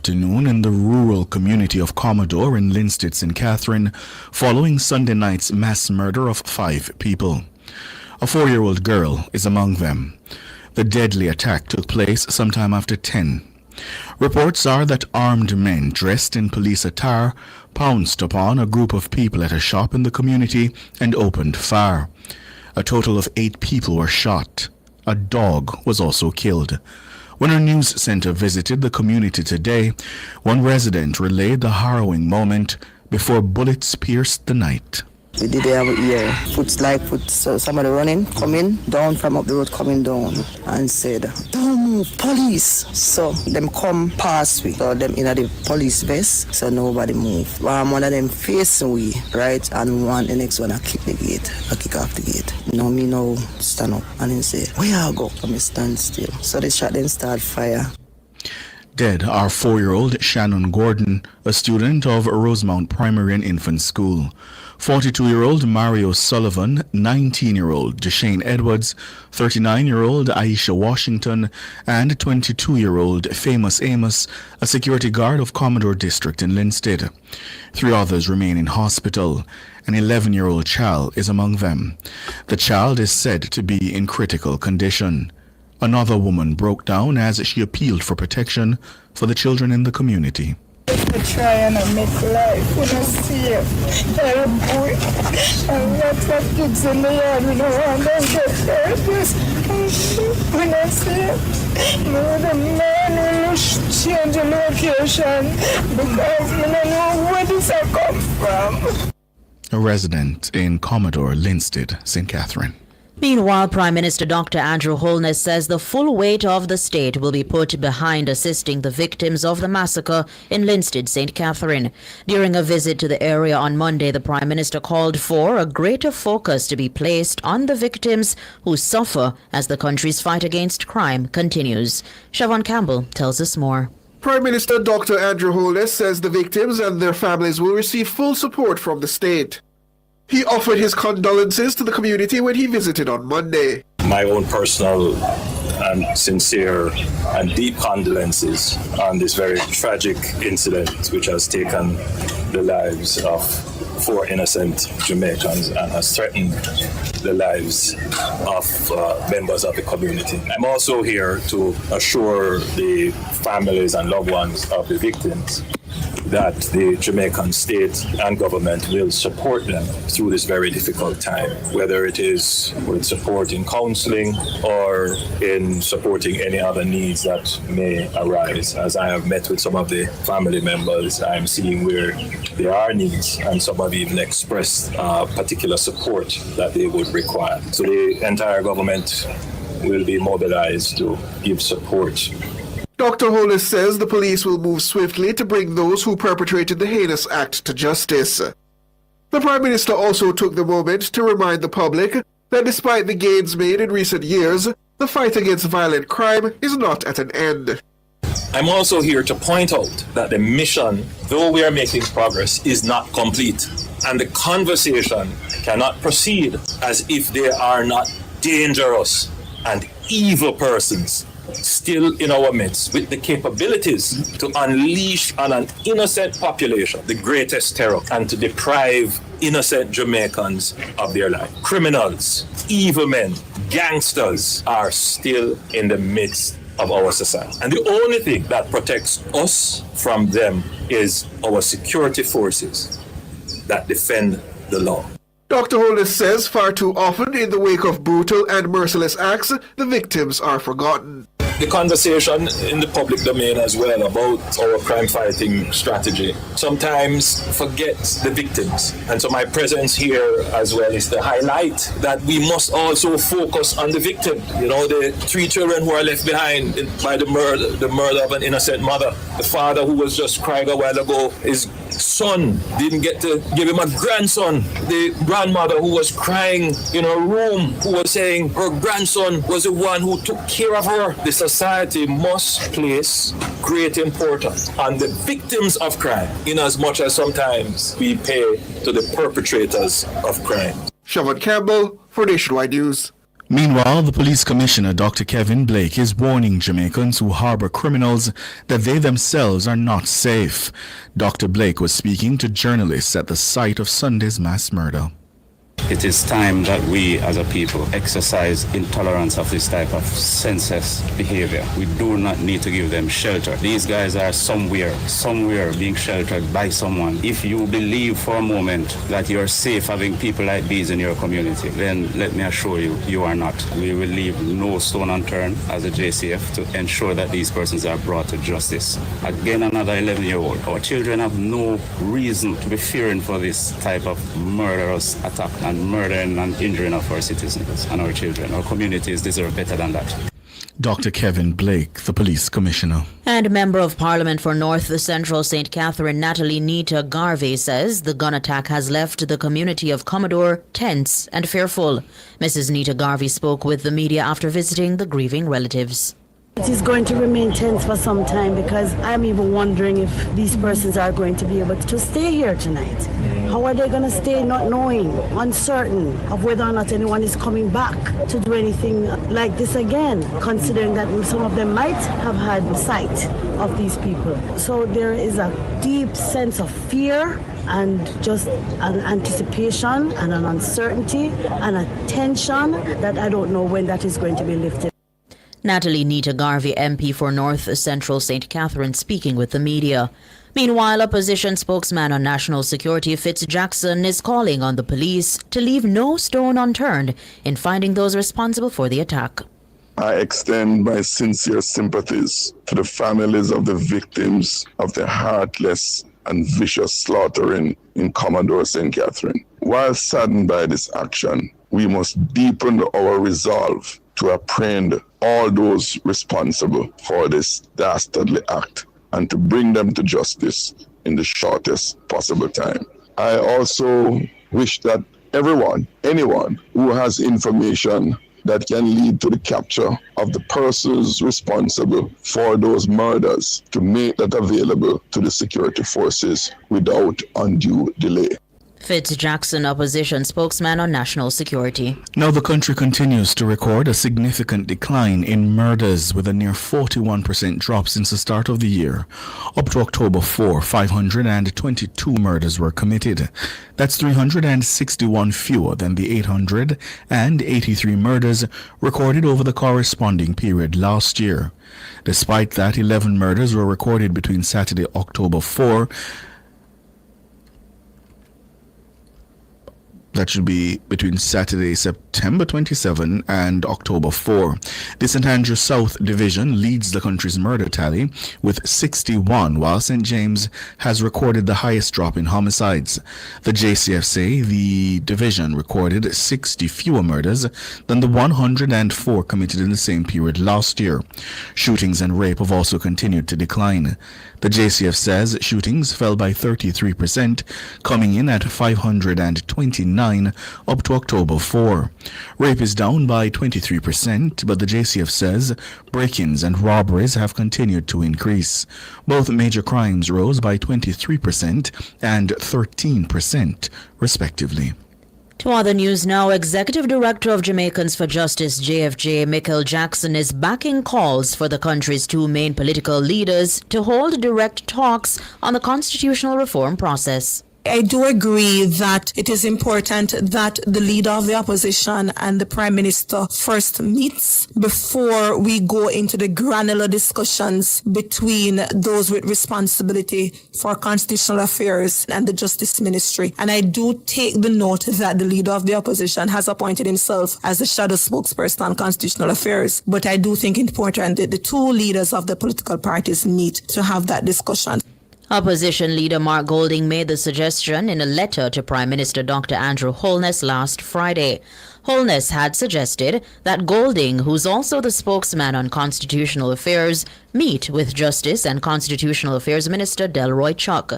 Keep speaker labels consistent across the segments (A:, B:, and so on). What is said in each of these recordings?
A: afternoon in the rural community of Commodore in Linstead, St. Catherine, following Sunday night's mass murder of 5 people. A 4-year-old girl is among them. The deadly attack took place sometime after 10. Reports are that armed men dressed in police attire pounced upon a group of people at a shop in the community and opened fire. A total of 8 people were shot. A dog was also killed. When our news center visited the community today, one resident relayed the harrowing moment before bullets pierced the night.
B: We did hear foot, so somebody running, coming down from up the road, coming down, and said, "Don't move, police!" So them come past we, so them in the police vest, so nobody move. One of them facing we, right, and the next one I kick the gate, I kick off the gate. Me now stand up, and he say, "Where you go?" Come stand still. So they shot, then start fire.
A: Dead are 4-year-old Shannon Gordon, a student of Rosemount Primary and Infant School. 42-year-old Mario Sullivan, 19-year-old Deshane Edwards, 39-year-old Aisha Washington, and 22-year-old Famous Amos, a security guard of Commodore District in Linstead. 3 others remain in hospital. An 11-year-old child is among them. The child is said to be in critical condition. Another woman broke down as she appealed for protection for the children in the community.
C: I try and make life when I see a boy and lots of kids in the yard, we don't want them to get hurt. When I see it, the man will change the location because I don't know where this has come from.
A: A resident in Commodore, Linstead, St. Catherine.
D: Meanwhile, Prime Minister Dr. Andrew Holness says the full weight of the state will be put behind assisting the victims of the massacre in Linstead, St. Catherine. During a visit to the area on Monday, the Prime Minister called for a greater focus to be placed on the victims who suffer as the country's fight against crime continues. Siobhan Campbell tells us more.
E: Prime Minister Dr. Andrew Holness says the victims and their families will receive full support from the state. He offered his condolences to the community when he visited on Monday.
F: My own personal and sincere and deep condolences on this very tragic incident which has taken the lives of 4 innocent Jamaicans and has threatened the lives of members of the community. I'm also here to assure the families and loved ones of the victims that the Jamaican state and government will support them through this very difficult time, whether it is with support in counseling or in supporting any other needs that may arise. As I have met with some of the family members, I'm seeing where there are needs, and some have even expressed particular support that they would require. So the entire government will be mobilized to give support.
E: Dr. Holness says the police will move swiftly to bring those who perpetrated the heinous act to justice. The Prime Minister also took the moment to remind the public that despite the gains made in recent years, the fight against violent crime is not at an end.
F: I'm also here to point out that the mission, though we are making progress, is not complete. And the conversation cannot proceed as if there are not dangerous and evil persons still in our midst with the capabilities to unleash on an innocent population the greatest terror and to deprive innocent Jamaicans of their life. Criminals, evil men, gangsters are still in the midst of our society. And the only thing that protects us from them is our security forces that defend the law.
E: Dr. Holness says far too often in the wake of brutal and merciless acts, the victims are forgotten.
F: The conversation in the public domain as well about our crime fighting strategy sometimes forgets the victims. And so my presence here as well is to highlight that we must also focus on the victim. You know, the 3 children who are left behind by the murder of an innocent mother. The father who was just crying a while ago, his son didn't get to give him a grandson. The grandmother who was crying in her room, who was saying her grandson was the one who took care of her. The society must place great importance on the victims of crime, in as much as sometimes we pay to the perpetrators of crime.
E: Siobhan Campbell for Nationwide News.
A: Meanwhile, the police commissioner, Dr. Kevin Blake, is warning Jamaicans who harbor criminals that they themselves are not safe. Dr. Blake was speaking to journalists at the site of Sunday's mass murder.
G: It is time that we as a people exercise intolerance of this type of senseless behavior. We do not need to give them shelter. These guys are somewhere being sheltered by someone. If you believe for a moment that you're safe having people like these in your community, then let me assure you, you are not. We will leave no stone unturned as a JCF to ensure that these persons are brought to justice. Again, another 11-year-old. Our children have no reason to be fearing for this type of murderous attack and murdering and injuring of our citizens and our children. Our communities deserve better than that.
A: Dr. Kevin Blake, the police commissioner.
D: And Member of Parliament for North Central St. Catherine, Natalie Nita Garvey, says the gun attack has left the community of Commodore tense and fearful. Mrs. Nita Garvey spoke with the media after visiting the grieving relatives.
H: It is going to remain tense for some time because I'm even wondering if these persons are going to be able to stay here tonight. How are they going to stay not knowing, uncertain of whether or not anyone is coming back to do anything like this again, considering that some of them might have had sight of these people. So there is a deep sense of fear and just an anticipation and an uncertainty and a tension that I don't know when that is going to be lifted.
D: Natalie Nita Garvey, MP for North Central St. Catherine, speaking with the media. Meanwhile, opposition spokesman on national security Fitz Jackson is calling on the police to leave no stone unturned in finding those responsible for the attack.
I: I extend my sincere sympathies to the families of the victims of the heartless and vicious slaughtering in Commodore St. Catherine. While saddened by this action, we must deepen our resolve to apprehend all those responsible for this dastardly act and to bring them to justice in the shortest possible time. I also wish that anyone who has information that can lead to the capture of the persons responsible for those murders to make that available to the security forces without undue delay.
D: Fitz Jackson, opposition spokesman on national security.
A: Now the country continues to record a significant decline in murders with a near 41% drop since the start of the year. Up to October 4, 522 murders were committed. That's 361 fewer than the 883 murders recorded over the corresponding period last year. Despite that, 11 murders were recorded between Saturday, October 4, that should be between Saturday, September 27 and October 4. The St. Andrews South Division leads the country's murder tally with 61, while St. James has recorded the highest drop in homicides. The JCF say the division recorded 60 fewer murders than the 104 committed in the same period last year. Shootings and rape have also continued to decline. The JCF says shootings fell by 33%, coming in at 529 up to October 4. Rape is down by 23%, but the JCF says break-ins and robberies have continued to increase. Both major crimes rose by 23% and 13%, respectively.
D: To other news now, Executive Director of Jamaicans for Justice JFJ, Michael Jackson, is backing calls for the country's two main political leaders to hold direct talks on the constitutional reform process.
J: I do agree that it is important that the leader of the opposition and the Prime Minister first meets before we go into the granular discussions between those with responsibility for constitutional affairs and the Justice Ministry. And I do take the note that the leader of the opposition has appointed himself as the shadow spokesperson on constitutional affairs. But I do think it's important that the two leaders of the political parties meet to have that discussion.
D: Opposition leader Mark Golding made the suggestion in a letter to Prime Minister Dr. Andrew Holness last Friday. Holness had suggested that Golding, who's also the spokesman on constitutional affairs, meet with Justice and Constitutional Affairs Minister Delroy Chuck.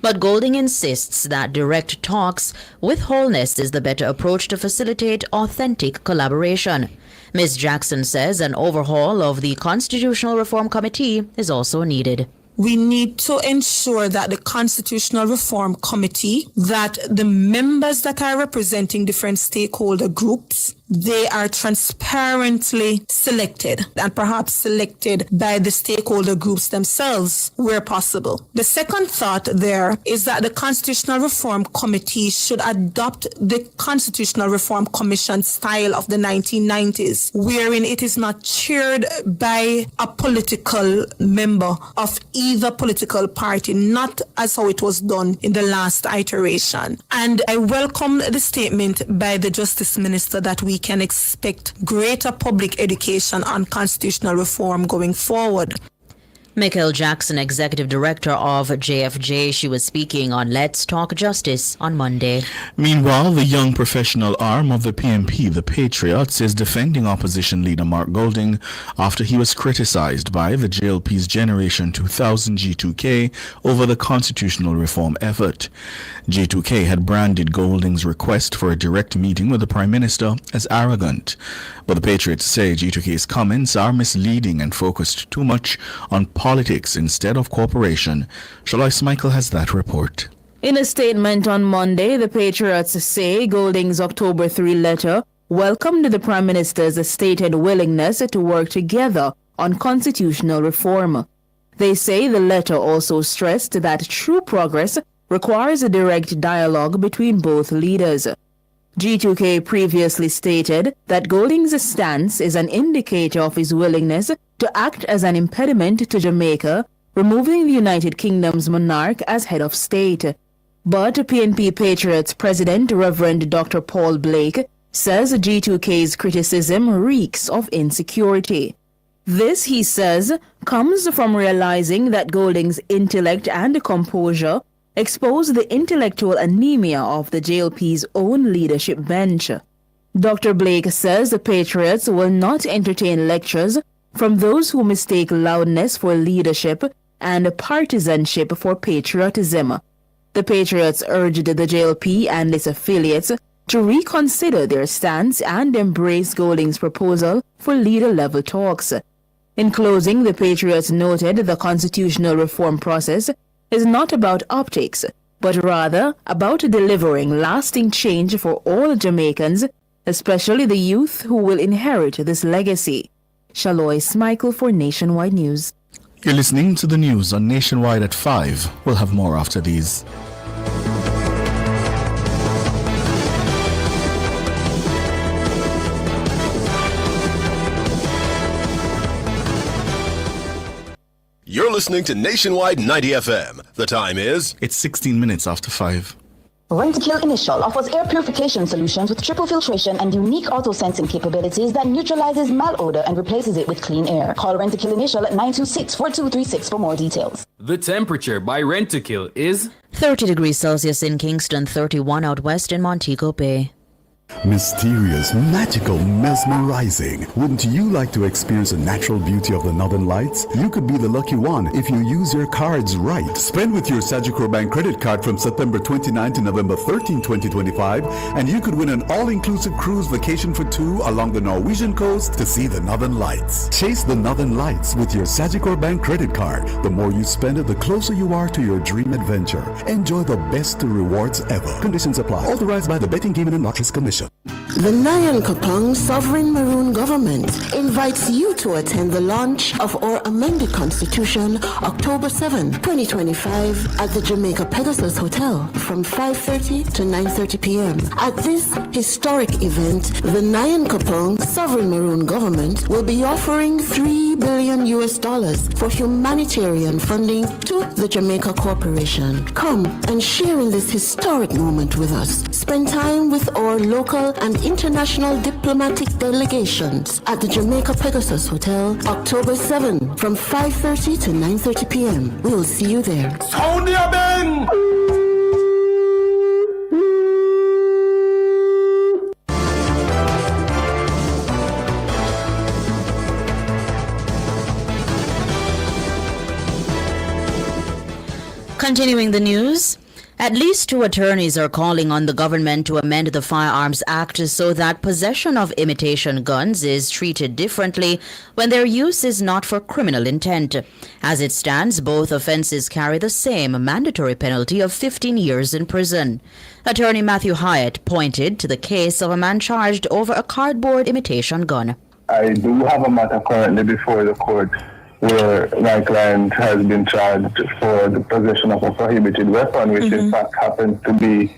D: But Golding insists that direct talks with Holness is the better approach to facilitate authentic collaboration. Ms. Jackson says an overhaul of the Constitutional Reform Committee is also needed.
J: We need to ensure that the Constitutional Reform Committee, that the members that are representing different stakeholder groups they are transparently selected and perhaps selected by the stakeholder groups themselves where possible. The second thought there is that the Constitutional Reform Committee should adopt the Constitutional Reform Commission style of the 1990s, wherein it is not chaired by a political member of either political party, not as how it was done in the last iteration. And I welcome the statement by the Justice Minister that we can expect greater public education on constitutional reform going forward.
D: Michael Jackson, Executive Director of JFJ, she was speaking on Let's Talk Justice on Monday.
A: Meanwhile, the young professional arm of the PNP, the Patriots, is defending opposition leader Mark Golding after he was criticized by the JLP's Generation 2000 G2K over the constitutional reform effort. G2K had branded Golding's request for a direct meeting with the Prime Minister as arrogant. But the Patriots say G2K's comments are misleading and focused too much on politics instead of cooperation. Shalois Michael has that report.
K: In a statement on Monday, the Patriots say Golding's October 3 letter welcomed the Prime Minister's stated willingness to work together on constitutional reform. They say the letter also stressed that true progress requires a direct dialogue between both leaders. G2K previously stated that Golding's stance is an indicator of his willingness to act as an impediment to Jamaica, removing the United Kingdom's monarch as head of state. But PNP Patriots President Reverend Dr. Paul Blake says G2K's criticism reeks of insecurity. This, he says, comes from realizing that Golding's intellect and composure expose the intellectual anemia of the JLP's own leadership bench. Dr. Blake says the Patriots will not entertain lectures from those who mistake loudness for leadership and partisanship for patriotism. The Patriots urged the JLP and its affiliates to reconsider their stance and embrace Golding's proposal for leader-level talks. In closing, the Patriots noted the constitutional reform process is not about optics, but rather about delivering lasting change for all Jamaicans, especially the youth who will inherit this legacy. Shalois Michael for Nationwide News.
A: You're listening to the news on Nationwide at 5. We'll have more after these.
L: You're listening to Nationwide 90 FM. The time is...
A: It's 16 minutes after 5.
M: Rent-A-Kill Initial offers air purification solutions with triple filtration and unique auto-sensing capabilities that neutralizes malodor and replaces it with clean air. Call Rent-A-Kill Initial at 926-4236 for more details.
N: The temperature by Rent-A-Kill is
D: 30 degrees Celsius in Kingston, 31 out west in Montego Bay.
O: Mysterious, magical, mesmerizing. Wouldn't you like to experience the natural beauty of the Northern Lights? You could be the lucky one if you use your cards right. Spend with your Sagicor Bank credit card from September 29 to November 13, 2025, and you could win an all-inclusive cruise vacation for two along the Norwegian coast to see the Northern Lights. Chase the Northern Lights with your Sagicor Bank credit card. The more you spend it, the closer you are to your dream adventure. Enjoy the best rewards ever. Conditions apply. Authorized by the Betting, Gaming and Lotteries Commission.
P: The Nyan Kapong Sovereign Maroon Government invites you to attend the launch of our amended Constitution October 7, 2025 at the Jamaica Pegasus Hotel from 5:30 to 9:30 p.m. At this historic event, the Nyan Kapong Sovereign Maroon Government will be offering $3 billion for humanitarian funding to the Jamaica Corporation. Come and share in this historic moment with us. Spend time with our local and international diplomatic delegations at the Jamaica Pegasus Hotel, October 7 from 5:30 to 9:30 p.m. We will see you there.
D: Continuing the news, At least 2 attorneys are calling on the government to amend the Firearms Act so that possession of imitation guns is treated differently when their use is not for criminal intent. As it stands, both offenses carry the same mandatory penalty of 15 years in prison. Attorney Matthew Hyatt pointed to the case of a man charged over a cardboard imitation gun.
Q: I do have a matter currently before the court where my client has been charged for the possession of a prohibited weapon, which in fact happens to be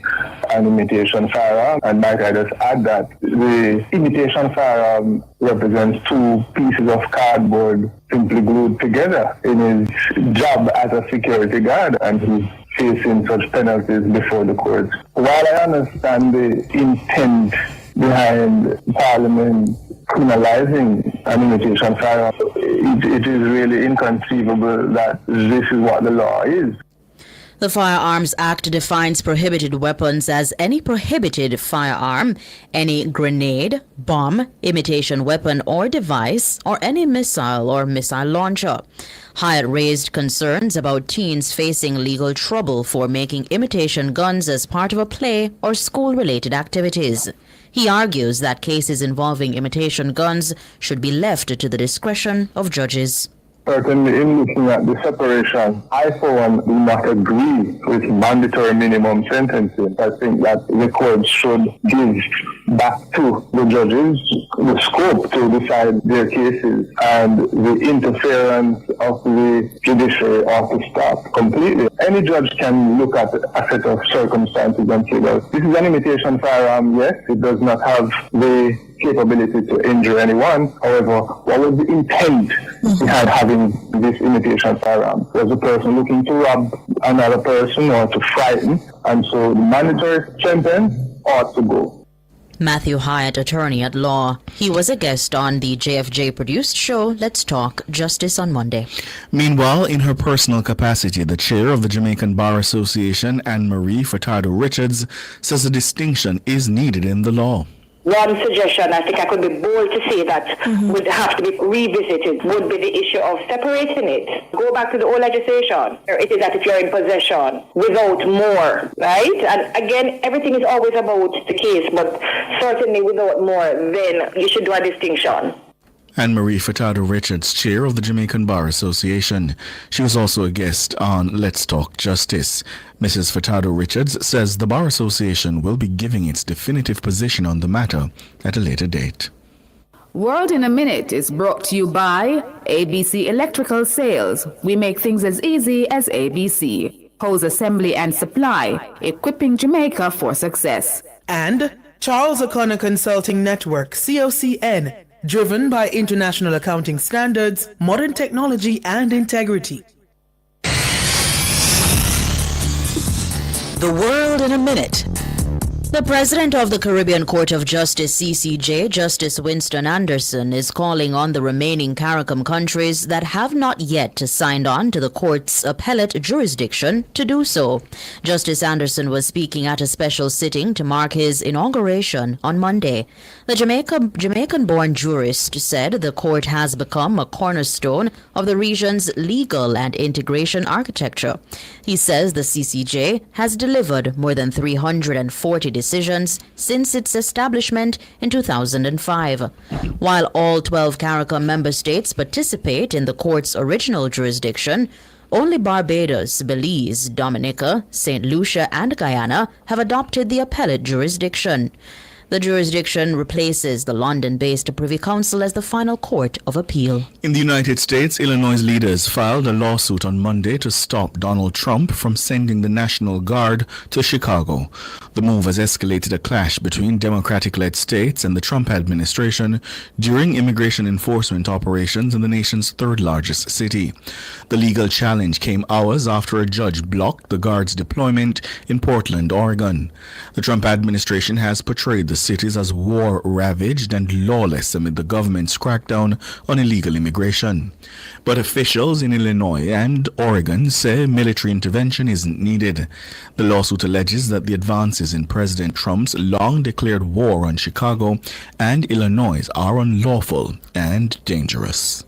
Q: an imitation firearm. And might I just add that the imitation firearm represents 2 pieces of cardboard simply glued together in his job as a security guard, and he's facing such penalties before the court. While I understand the intent behind Parliament criminalizing an imitation firearm, it is really inconceivable that this is what the law is.
D: The Firearms Act defines prohibited weapons as any prohibited firearm, any grenade, bomb, imitation weapon or device, or any missile or missile launcher. Hyatt raised concerns about teens facing legal trouble for making imitation guns as part of a play or school-related activities. He argues that cases involving imitation guns should be left to the discretion of judges.
Q: Certainly, in looking at the separation, I for one do not agree with mandatory minimum sentencing. I think that the court should give back to the judges the scope to decide their cases, and the interference of the judiciary ought to stop completely. Any judge can look at a set of circumstances and say, well, this is an imitation firearm, yes, it does not have the capability to injure anyone. However, what was the intent behind having this imitation firearm? Was the person looking to rob another person or to frighten? And so the mandatory sentence ought to go.
D: Matthew Hyatt, attorney at law. He was a guest on the JFJ-produced show Let's Talk Justice on Monday.
A: Meanwhile, in her personal capacity, the chair of the Jamaican Bar Association, Anne-Marie Furtado Richards, says a distinction is needed in the law.
R: One suggestion, I think I could be bold to say that would have to be revisited, would be the issue of separating it. Go back to the old legislation. It is that if you're in possession without more, right? And again, everything is always about the case, but certainly without more, then you should do a distinction.
A: Anne-Marie Furtado Richards, chair of the Jamaican Bar Association. She was also a guest on Let's Talk Justice. Mrs. Furtado Richards says the Bar Association will be giving its definitive position on the matter at a later date.
K: World in a Minute is brought to you by ABC Electrical Sales. We make things as easy as ABC. Hose Assembly and Supply, equipping Jamaica for success.
S: And Charles O'Connor Consulting Network, COCN, driven by international accounting standards, modern technology, and integrity.
T: The World in a Minute.
D: The President of the Caribbean Court of Justice, CCJ, Justice Winston Anderson, is calling on the remaining CARICOM countries that have not yet signed on to the court's appellate jurisdiction to do so. Justice Anderson was speaking at a special sitting to mark his inauguration on Monday. The Jamaican-born jurist said the court has become a cornerstone of the region's legal and integration architecture. He says the CCJ has delivered more than 340 decisions since its establishment in 2005. While all 12 CARICOM member states participate in the court's original jurisdiction, only Barbados, Belize, Dominica, St. Lucia, and Guyana have adopted the appellate jurisdiction. The jurisdiction replaces the London-based Privy Council as the final court of appeal.
A: In the United States, Illinois leaders filed a lawsuit on Monday to stop Donald Trump from sending the National Guard to Chicago. The move has escalated a clash between Democratic-led states and the Trump administration during immigration enforcement operations in the nation's third-largest city. The legal challenge came hours after a judge blocked the Guard's deployment in Portland, Oregon. The Trump administration has portrayed the cities as war-ravaged and lawless amid the government's crackdown on illegal immigration. But officials in Illinois and Oregon say military intervention isn't needed. The lawsuit alleges that the advances in President Trump's long-declared war on Chicago and Illinois are unlawful and dangerous.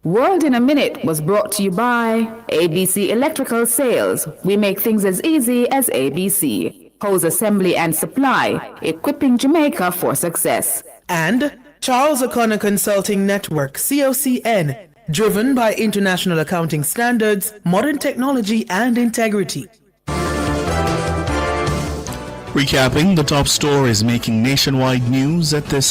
K: World in a Minute was brought to you by ABC Electrical Sales. We make things as easy as ABC. Hose Assembly and Supply, equipping Jamaica for success.
S: And Charles O'Connor Consulting Network, COCN, driven by international accounting standards, modern technology and integrity.
A: Recapping the top stories making nationwide news at this